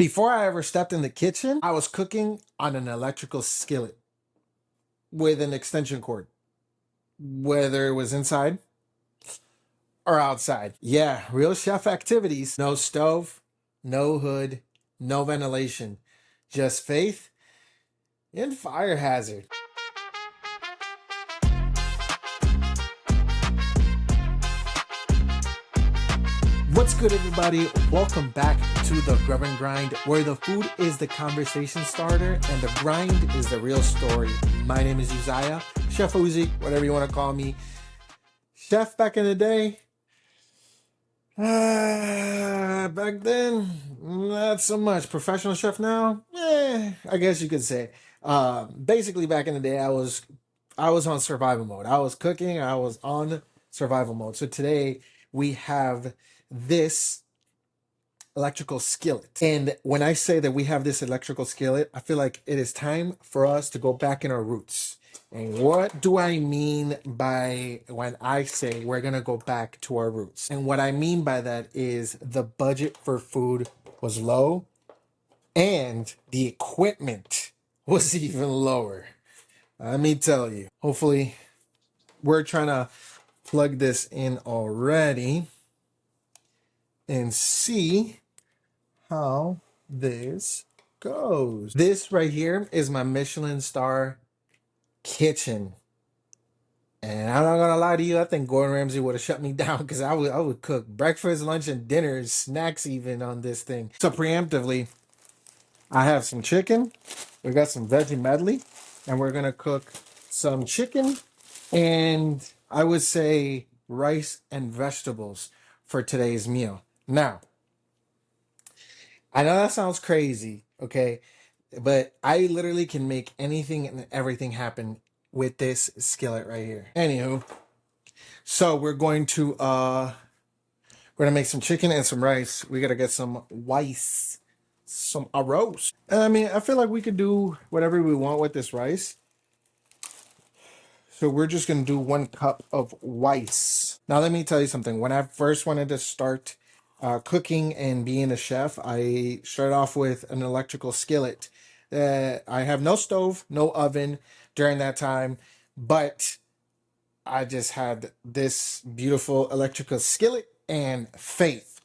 Before I ever stepped in the kitchen, I was cooking on an electrical skillet with an extension cord, whether it was inside or outside. Yeah, real chef activities. No stove, no hood, no ventilation, just faith and fire hazard. What's good, everybody? Welcome back to the Grub and Grind, where the food is the conversation starter and the grind is the real story. My name is Uzziah, Chef Uzi, whatever you want to call me. Chef back in the day. Back then, not so much. Professional chef now? I guess you could say. Basically, back in the day, I was on survival mode. I was cooking. I was on survival mode. So today we have this electrical skillet. And when I say that we have this electrical skillet, I feel like it is time for us to go back in our roots. And what do I mean by when I say we're going to go back to our roots? And what I mean by that is the budget for food was low and the equipment was even lower. Let me tell you. Hopefully, we're trying to plug this in already and see how this goes. This right here is my Michelin star kitchen. And I'm not gonna lie to you, I think Gordon Ramsay would have shut me down because I would cook breakfast, lunch, and dinner, snacks even on this thing. So preemptively, I have some chicken. We got some veggie medley, and we're gonna cook some chicken and I would say rice and vegetables for today's meal. Now, I know that sounds crazy, okay? But I literally can make anything and everything happen with this skillet right here. Anywho, so we're gonna make some chicken and some rice. We gotta get some rice, some arroz. I mean, I feel like we could do whatever we want with this rice. So we're just gonna do 1 cup of rice. Now let me tell you something. When I first wanted to start cooking and being a chef, I started off with an electrical skillet. I have no stove, no oven during that time, but I just had this beautiful electrical skillet and faith.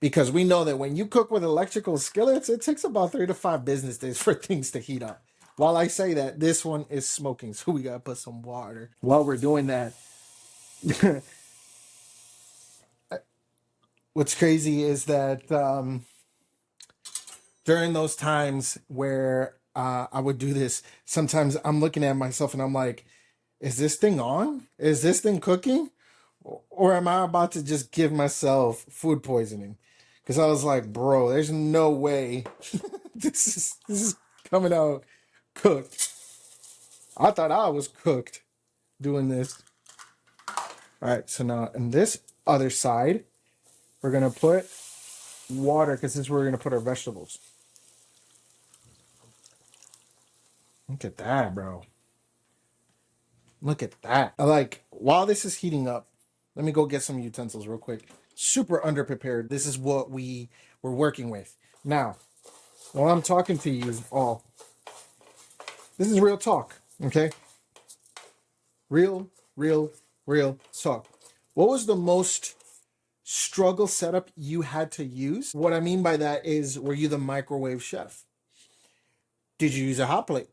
Because we know that when you cook with electrical skillets, it takes about 3 to 5 business days for things to heat up. While I say that, this one is smoking, so we gotta put some water. While we're doing that, what's crazy is that during those times where I would do this, sometimes I'm looking at myself and I'm like, is this thing on? Is this thing cooking? Or am I about to just give myself food poisoning? Because I was like, bro, there's no way this is coming out cooked. I thought I was cooked doing this. All right, so now on this other side, we're gonna put water because this is where we're gonna put our vegetables. Look at that, bro. Look at that. Like, while this is heating up, let me go get some utensils real quick. Super underprepared. This is what we were working with. Now, while I'm talking to you all, this is real talk, okay? Real, real talk. What was the most struggle setup you had to use? What I mean by that is, were you the microwave chef? Did you use a hot plate?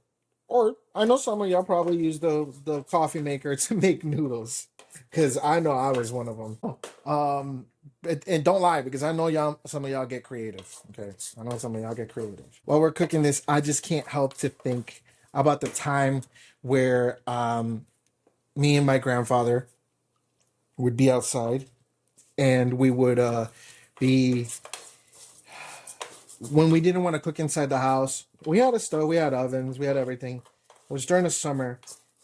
Or I know some of y'all probably use the coffee maker to make noodles, because I know I was one of them. And don't lie, because I know some of y'all get creative. Okay, I know some of y'all get creative. While we're cooking this, I just can't help to think about the time where me and my grandfather would be outside, and we would be when we didn't want to cook inside the house. We had a stove, we had ovens, we had everything. It was during the summer,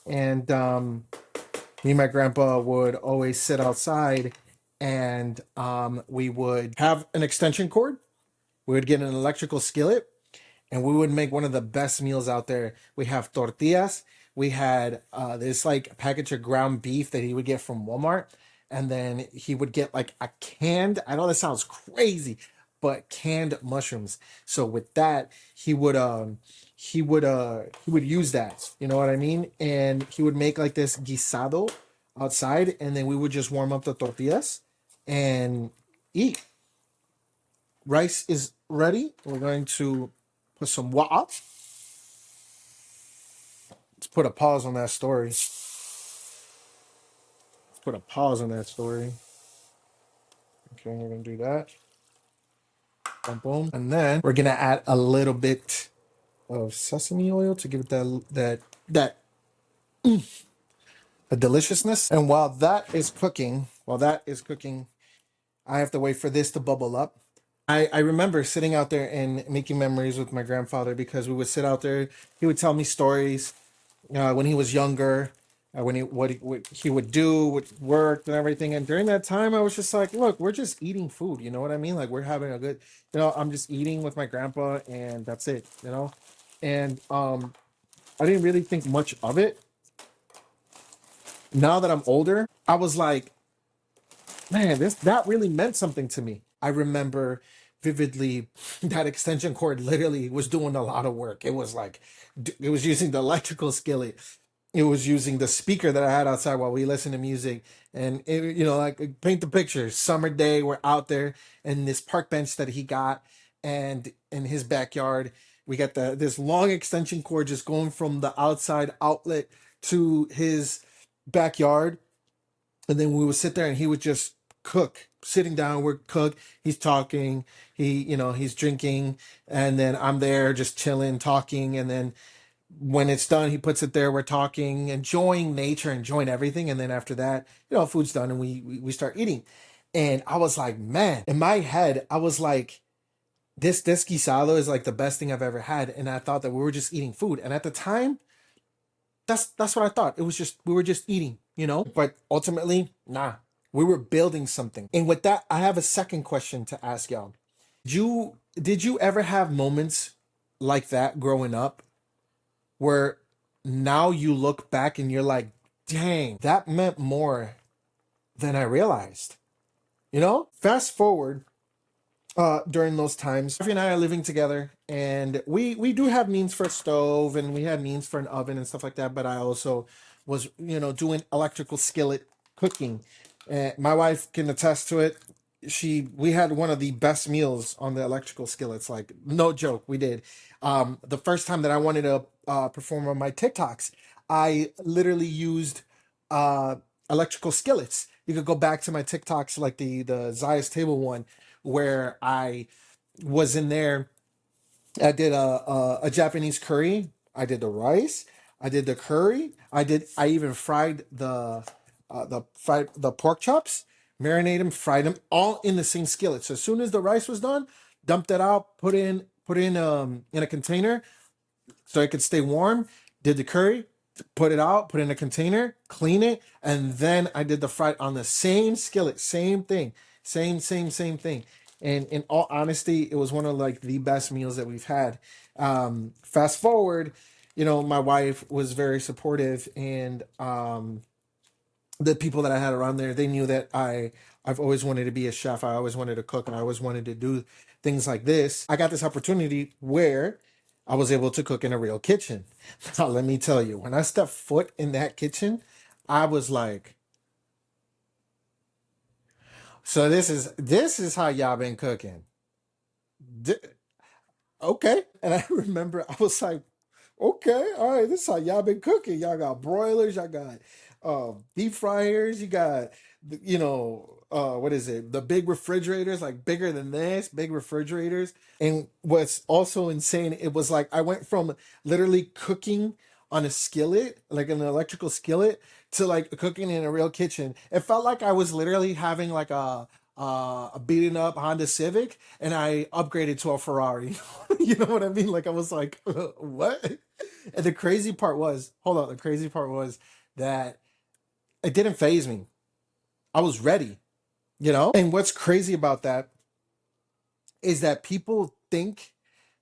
and me and my grandpa would always sit outside, and we would have an extension cord. We would get an electrical skillet, and we would make one of the best meals out there. We have tortillas. We had this like package of ground beef that he would get from Walmart, and then he would get like a canned. I know this sounds crazy, but canned mushrooms. So with that, he would he would use that, you know what I mean? And he would make like this guisado outside, and then we would just warm up the tortillas and eat. Rice is ready. We're going to put some water. Let's put a pause on that story. Let's put a pause on that story. Okay, we're gonna do that. Boom, boom, and then we're gonna add a little bit of sesame oil to give it that a deliciousness. And while that is cooking, I have to wait for this to bubble up. I remember sitting out there and making memories with my grandfather because we would sit out there. He would tell me stories when he was younger, when what he would do, with work and everything. And during that time, I was just like, look, we're just eating food. You know what I mean? Like we're having a good, I'm just eating with my grandpa, and that's it. And I didn't really think much of it. Now that I'm older, I was like, man, this that really meant something to me. I remember vividly that extension cord literally was doing a lot of work. It was like it was using the electrical skillet. It was using the speaker that I had outside while we listened to music. And like paint the picture. Summer day, we're out there and this park bench that he got, and in his backyard, we got this long extension cord just going from the outside outlet to his backyard. And then we would sit there and he would just cook, sitting down, we're cook, he's talking, he's drinking, and then I'm there just chilling, talking, and then when it's done, he puts it there, we're talking, enjoying nature, enjoying everything, and then after that, food's done and we start eating. And I was like, man, in my head, I was like, this guisado is like the best thing I've ever had. And I thought that we were just eating food. And at the time, that's what I thought. It was just we were just eating, But ultimately, nah, we were building something. And with that, I have a second question to ask y'all. Did you ever have moments like that growing up where now you look back and you're like, dang, that meant more than I realized? Fast forward during those times. Sophie and I are living together, and we do have means for a stove, and we had means for an oven and stuff like that. But I also was, doing electrical skillet cooking. My wife can attest to it. We had one of the best meals on the electrical skillets. Like no joke, we did. The first time that I wanted to perform on my TikToks, I literally used uh, electrical skillets. You could go back to my TikToks, like the Zayas table one, where I was in there. I did a Japanese curry. I did the rice. I did the curry. I even fried the pork chops, marinated them, fried them all in the same skillet. So as soon as the rice was done, dumped it out, put in a container so it could stay warm. Did the curry, put it out, put in a container, clean it, and then I did the fried on the same skillet, same thing, same thing. And in all honesty, it was one of like the best meals that we've had. Fast forward, my wife was very supportive, and the people that I had around there, they knew that I've always wanted to be a chef. I always wanted to cook, and I always wanted to do things like this. I got this opportunity where I was able to cook in a real kitchen. Now, let me tell you, when I stepped foot in that kitchen, I was like, so this is how y'all been cooking. Di- okay. And I remember I was like, okay, all right, this is how y'all been cooking. Y'all got broilers, y'all got deep fryers, you got what is it? The big refrigerators, like bigger than this, big refrigerators. And what's also insane, it was like I went from literally cooking on a skillet, like an electrical skillet, to like cooking in a real kitchen. It felt like I was literally having like a beaten up Honda Civic, and I upgraded to a Ferrari. You know what I mean? Like I was like, what? And the crazy part was, hold on, the crazy part was that it didn't phase me. I was ready, And what's crazy about that is that people think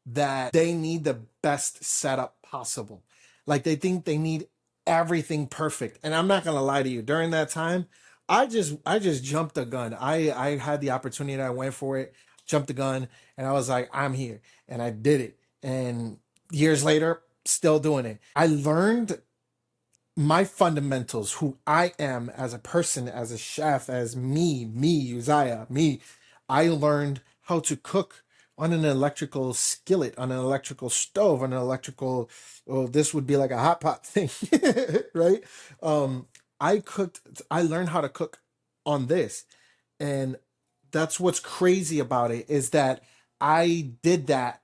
that they need the best setup possible. Like they think they need everything perfect. And I'm not gonna lie to you, during that time, I just jumped the gun. I had the opportunity, I went for it. jumped the gun, and I was like, I'm here, and I did it. And years later, still doing it. I learned my fundamentals, who I am as a person, as a chef, as me, Uzziah, me. I learned how to cook on an electrical skillet, on an electrical stove, on an electrical, well, this would be like a hot pot thing, right? Um, I learned how to cook on this. And that's what's crazy about it is that I did that,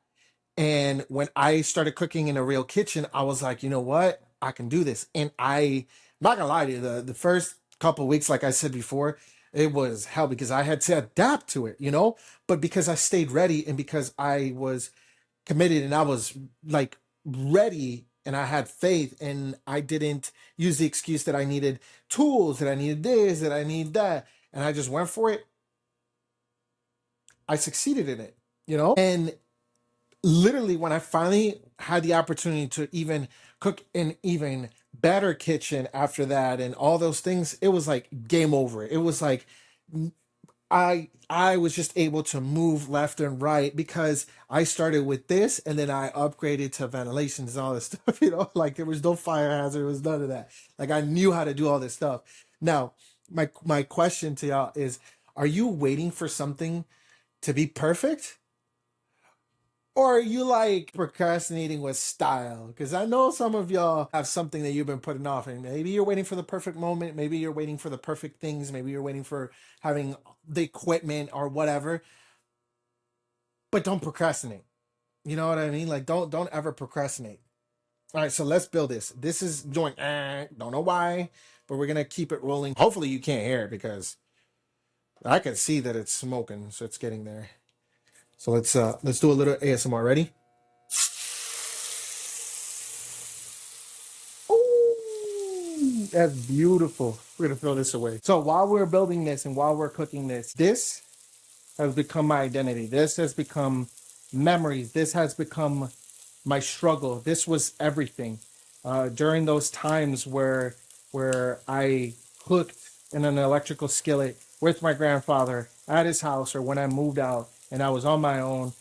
and when I started cooking in a real kitchen, I was like, you know what? I can do this. And I'm not gonna lie to you, the first couple of weeks, like I said before, it was hell because I had to adapt to it, you know? But because I stayed ready and because I was committed and I was like ready and I had faith and I didn't use the excuse that I needed tools, that I needed this, that I need that. And I just went for it. I succeeded in it, you know? And literally when I finally had the opportunity to even cook in even better kitchen after that and all those things, it was like game over. It was like I was just able to move left and right because I started with this and then I upgraded to ventilations and all this stuff, you know, like there was no fire hazard, there was none of that. Like I knew how to do all this stuff. Now, my question to y'all is, are you waiting for something to be perfect? Or are you like procrastinating with style? Because I know some of y'all have something that you've been putting off, and maybe you're waiting for the perfect moment. Maybe you're waiting for the perfect things. Maybe you're waiting for having the equipment or whatever. But don't procrastinate. You know what I mean? Like don't ever procrastinate. All right, so let's build this. This is joint. Don't know why, but we're gonna keep it rolling. Hopefully you can't hear it because I can see that it's smoking, so it's getting there. So let's do a little ASMR. Ready? Ooh, that's beautiful. We're gonna throw this away. So while we're building this and while we're cooking this, this has become my identity. This has become memories. This has become my struggle. This was everything. During those times where I cooked in an electrical skillet with my grandfather at his house, or when I moved out and I was on my own,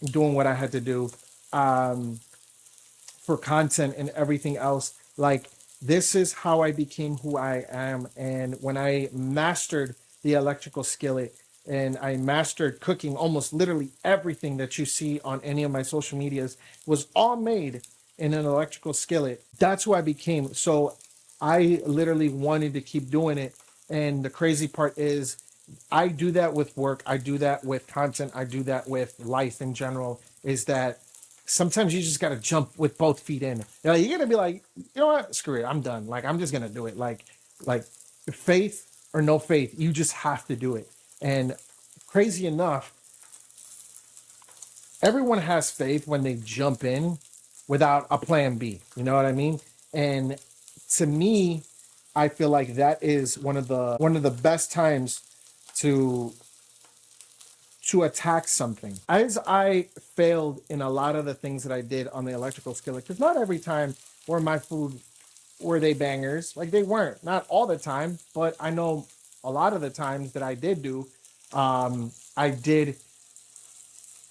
doing what I had to do. Um, for content and everything else. Like, this is how I became who I am. And when I mastered the electrical skillet and I mastered cooking, almost literally everything that you see on any of my social medias was all made in an electrical skillet. That's who I became. So I literally wanted to keep doing it. And the crazy part is, I do that with work. I do that with content. I do that with life in general. Is that sometimes you just got to jump with both feet in. You're gonna be like, you know what? Screw it. I'm done. Like I'm just gonna do it. Like faith or no faith, you just have to do it. And crazy enough, everyone has faith when they jump in without a plan B. You know what I mean? And to me, I feel like that is one of the best times to attack something. As I failed in a lot of the things that I did on the electrical skillet, because not every time were my food were they bangers. Like they weren't, not all the time, but I know a lot of the times that I did do, I did.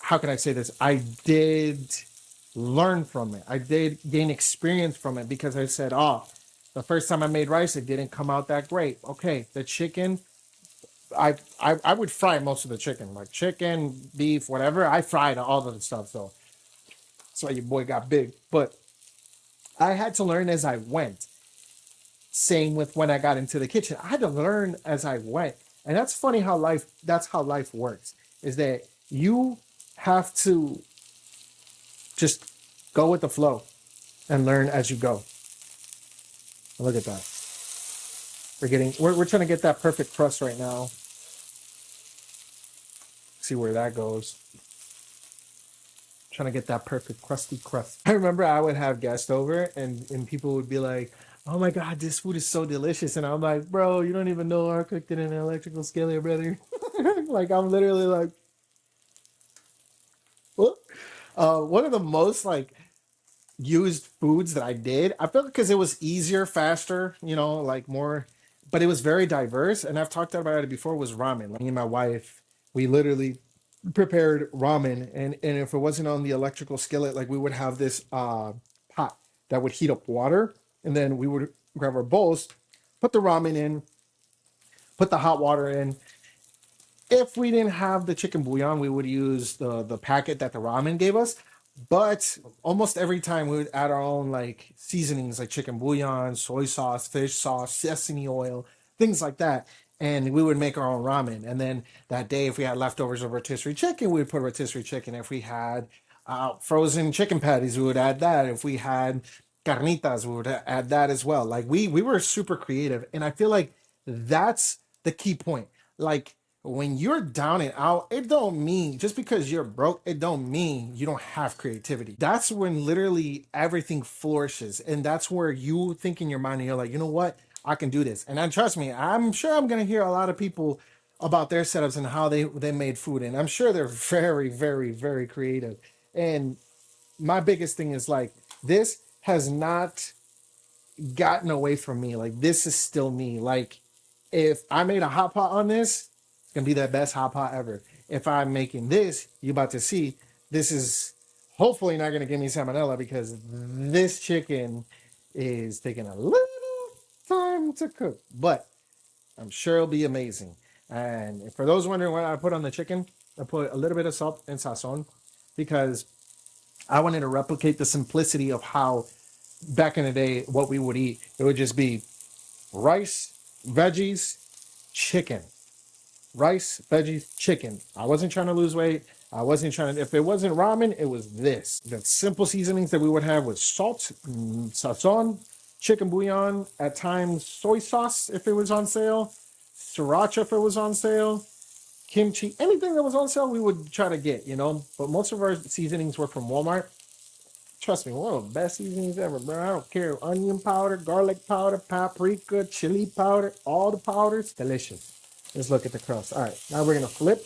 How can I say this? I did learn from it. I did gain experience from it because I said, "Oh, the first time I made rice, it didn't come out that great." Okay, the chicken, I would fry most of the chicken, like chicken, beef, whatever. I fried all of the stuff, so that's why your boy got big. But I had to learn as I went. Same with when I got into the kitchen. I had to learn as I went. And that's funny how life that's how life works. Is that you have to just go with the flow and learn as you go. Look at that. We're trying to get that perfect crust right now. See where that goes. Trying to get that perfect crusty crust. I remember I would have guests over and people would be like, "Oh my god, this food is so delicious," and I'm like, "Bro, you don't even know I cooked it in an electrical skillet, brother." Like I'm literally like, what? One of the most like used foods that I did, I felt because it was easier, faster, you know, like more, but it was very diverse. And I've talked about it before. Was ramen. Like me and my wife, we literally prepared ramen, and if it wasn't on the electrical skillet, like we would have this pot that would heat up water, and then we would grab our bowls, put the ramen in, put the hot water in. If we didn't have the chicken bouillon, we would use the packet that the ramen gave us. But almost every time we would add our own like seasonings like chicken bouillon, soy sauce, fish sauce, sesame oil, things like that. And we would make our own ramen. And then that day, if we had leftovers of rotisserie chicken, we would put rotisserie chicken. If we had frozen chicken patties, we would add that. If we had carnitas, we would add that as well. Like we were super creative. And I feel like that's the key point. Like when you're down and out, it don't mean just because you're broke, it don't mean you don't have creativity. That's when literally everything flourishes. And that's where you think in your mind and you're like, you know what? I can do this. And then trust me, I'm sure I'm gonna hear a lot of people about their setups and how they made food. And I'm sure they're very, very, very creative. And my biggest thing is like this has not gotten away from me. Like this is still me. Like if I made a hot pot on this, it's gonna be the best hot pot ever. If I'm making this, you about to see this is hopefully not gonna give me salmonella because this chicken is taking a little time to cook, but I'm sure it'll be amazing. And for those wondering what I put on the chicken, I put a little bit of salt and sazon because I wanted to replicate the simplicity of how back in the day what we would eat. It would just be rice, veggies, chicken. Rice, veggies, chicken. I wasn't trying to lose weight. I wasn't trying to, if it wasn't ramen, it was this. The simple seasonings that we would have was salt, sazon, chicken bouillon, at times soy sauce if it was on sale, sriracha if it was on sale, kimchi, anything that was on sale, we would try to get, you know. But most of our seasonings were from Walmart. Trust me, one of the best seasonings ever, bro. I don't care. Onion powder, garlic powder, paprika, chili powder, all the powders, delicious. Let's look at the crust. All right, now we're gonna flip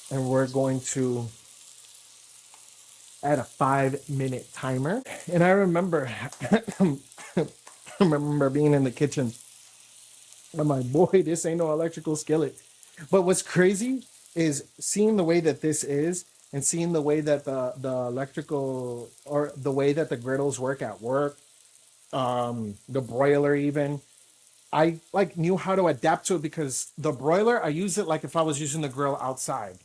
and we're going to add a 5-minute timer. And I remember, I remember being in the kitchen. I'm like, boy, this ain't no electrical skillet. But what's crazy is seeing the way that this is and seeing the way that the electrical or the way that the griddles work at work, the broiler even. I like knew how to adapt to it because the broiler I use it like if I was using the grill outside.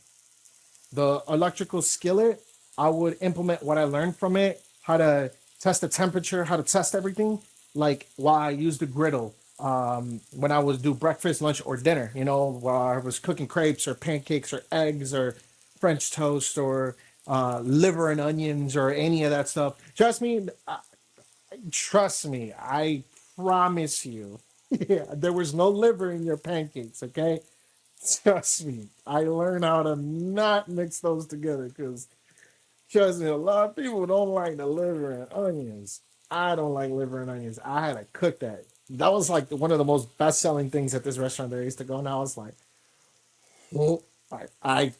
The electrical skillet, I would implement what I learned from it, how to test the temperature, how to test everything, like while I use the griddle. When I was do breakfast, lunch, or dinner, you know, while I was cooking crepes or pancakes or eggs or French toast or liver and onions or any of that stuff. Trust me, I promise you. Yeah, there was no liver in your pancakes, okay? Trust me. I learned how to not mix those together because trust me, a lot of people don't like the liver and onions. I don't like liver and onions. I had to cook that. That was like one of the most best selling things at this restaurant that I used to go. And I was like, well, I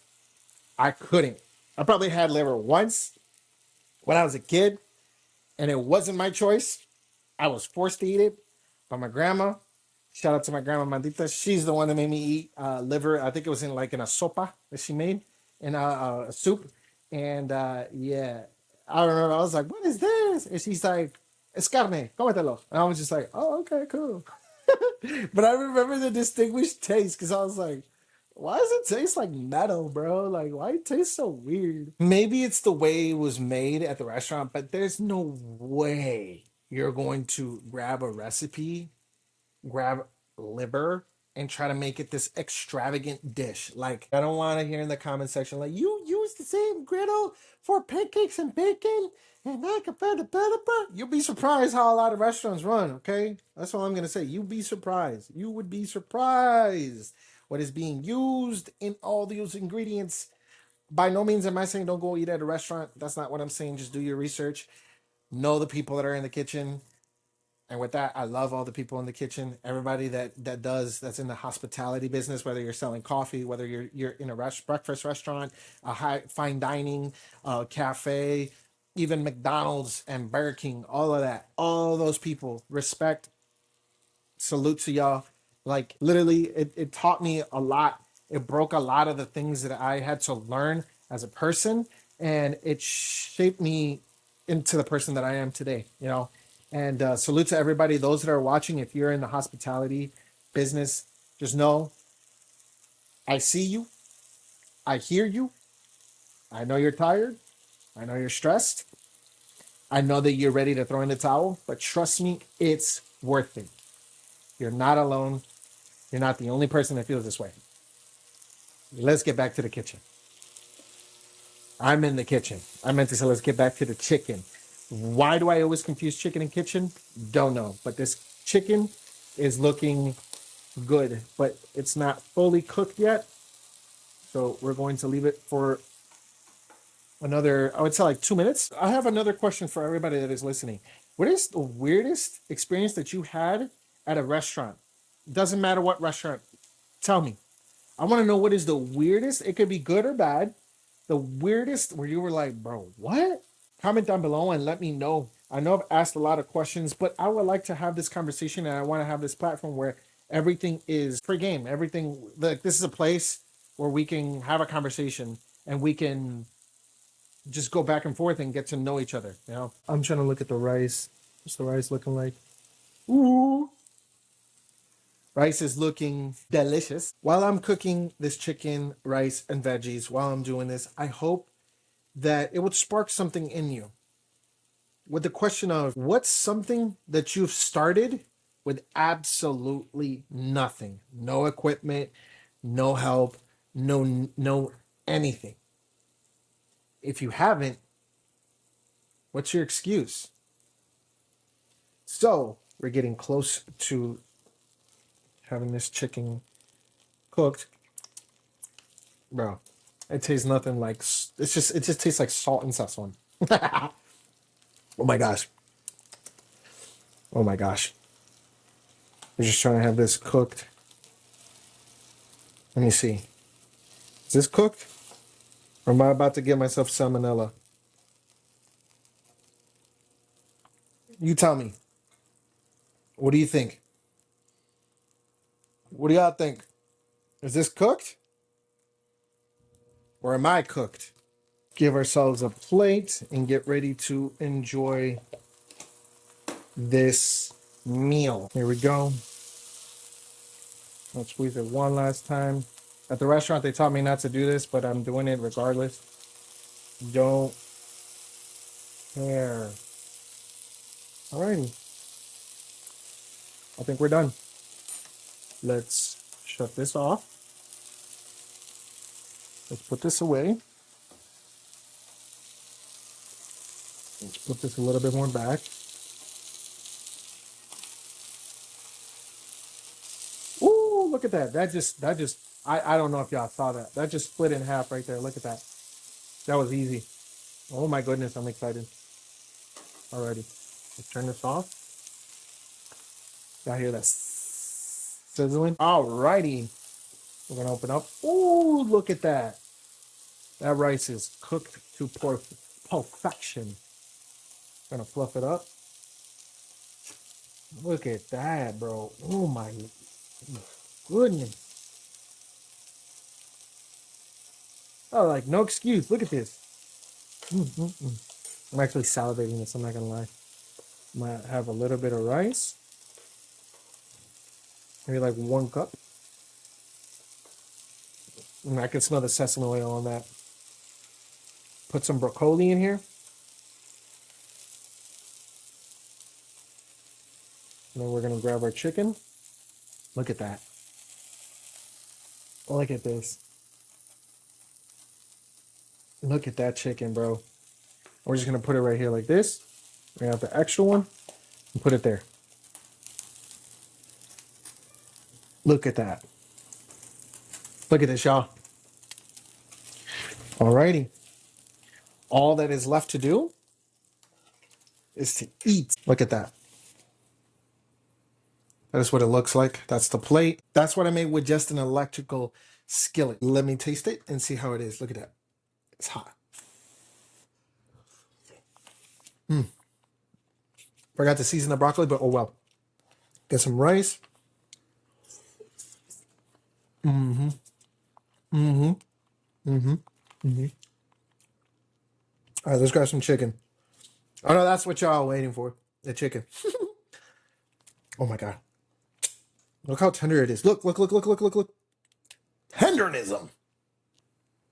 couldn't. I probably had liver once when I was a kid, and it wasn't my choice. I was forced to eat it by my grandma. Shout out to my grandma Mandita. She's the one that made me eat liver. I think it was in like in a sopa that she made in a soup. And yeah, I remember I was like, "What is this?" And she's like, "Es carne, cómetelo." And I was just like, "Oh, okay, cool." But I remember the distinguished taste because I was like, "Why does it taste like metal, bro? Like, why it tastes so weird?" Maybe it's the way it was made at the restaurant, but there's no way you're going to grab a recipe, grab liver and try to make it this extravagant dish. Like, I don't want to hear in the comment section, like, you use the same griddle for pancakes and bacon and I compared to butter. You'll be surprised how a lot of restaurants run, okay? That's all I'm going to say. You'll be surprised. You would be surprised what is being used in all those ingredients. By no means am I saying don't go eat at a restaurant. That's not what I'm saying. Just do your research. Know the people that are in the kitchen. And with that, I love all the people in the kitchen, everybody that's in the hospitality business, whether you're selling coffee, whether you're in a breakfast restaurant, a high fine dining, cafe, even McDonald's and Burger King, all of that, all those people, respect, salute to y'all. Like literally, it taught me a lot It broke a lot of the things that I had to learn as a person, and it shaped me into the person that I am today. You know, and salute to everybody, those that are watching. If you're in the hospitality business, just know I see you, I hear you, I know you're tired, I know you're stressed, I know that you're ready to throw in the towel, but trust me, it's worth it. You're not alone. You're not the only person that feels this way. Let's get back to the kitchen. I'm in the kitchen. I meant to say, let's get back to the chicken. Why do I always confuse chicken and kitchen? Don't know. But this chicken is looking good, but it's not fully cooked yet. So we're going to leave it for another, I would say like 2 minutes. I have another question for everybody that is listening. What is the weirdest experience that you had at a restaurant? Doesn't matter what restaurant. Tell me. I want to know what is the weirdest. It could be good or bad. The weirdest where you were like, bro, what? Comment down below and let me know. I know I've asked a lot of questions, but I would like to have this conversation and I want to have this platform where everything is free game. Everything, like, this is a place where we can have a conversation and we can just go back and forth and get to know each other. You know, I'm trying to look at the rice. What's the rice looking like? Ooh, rice is looking delicious. While I'm cooking this chicken, rice, and veggies, while I'm doing this, I hope that it would spark something in you with the question of what's something that you've started with absolutely nothing, no equipment, no help, no anything. If you haven't, what's your excuse? So we're getting close to having this chicken cooked, bro. It tastes nothing like, it just tastes like salt and sesame. Oh my gosh. Oh my gosh. We're just trying to have this cooked. Let me see. Is this cooked? Or am I about to get myself salmonella? You tell me. What do you think? What do y'all think? Is this cooked? Or am I cooked? Give ourselves a plate and get ready to enjoy this meal. Here we go. Let's squeeze it one last time. At the restaurant, they taught me not to do this, but I'm doing it regardless. Don't care. Alrighty. I think we're done. Let's shut this off. Let's put this away. Let's put this a little bit more back. Ooh, look at that. I don't know if y'all saw that. That just split in half right there. Look at that. That was easy. Oh my goodness, I'm excited. Alrighty. Let's turn this off. Y'all hear that sizzling? Alrighty. We're gonna open up. Ooh, look at that. That rice is cooked to perfection. Gonna fluff it up. Look at that, bro. Oh my goodness. Oh, like no excuse. Look at this. I'm actually salivating this. I'm not gonna lie. Might have a little bit of rice. Maybe like 1 cup. And I can smell the sesame oil on that. Put some broccoli in here. And then we're gonna grab our chicken. Look at that. Look at this. Look at that chicken, bro. We're just gonna put it right here like this. We're gonna have the extra one and put it there. Look at that. Look at this, y'all. Alrighty. All that is left to do is to eat. Look at that. That's what it looks like. That's the plate. That's what I made with just an electrical skillet. Let me taste it and see how it is. Look at that. It's hot. Forgot to season the broccoli, but oh well. Get some rice. Mm-hmm. Mm-hmm. Mm-hmm. All right, let's grab some chicken. Oh no, that's what y'all are waiting for. The chicken. Oh my god. Look how tender it is. Look, look, look, look, look, look, look. Tendernism.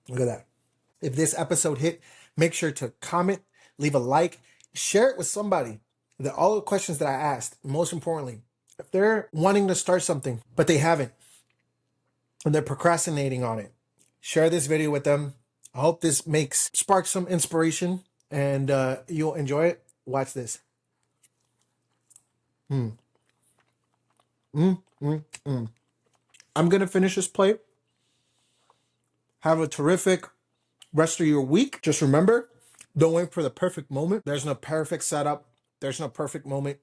Look at that. If this episode hit, make sure to comment, leave a like, share it with somebody. All the questions that I asked, most importantly, if they're wanting to start something, but they haven't, and they're procrastinating on it, share this video with them. I hope this sparks some inspiration and you'll enjoy it. Watch this. Mm, mm, mm, mm. I'm going to finish this plate. Have a terrific rest of your week. Just remember, don't wait for the perfect moment. There's no perfect setup. There's no perfect moment.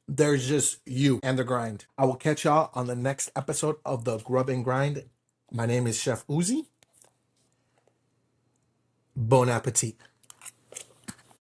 There's just you and the grind. I will catch y'all on the next episode of the Grub and Grind. My name is Chef Uzi. Bon appetit.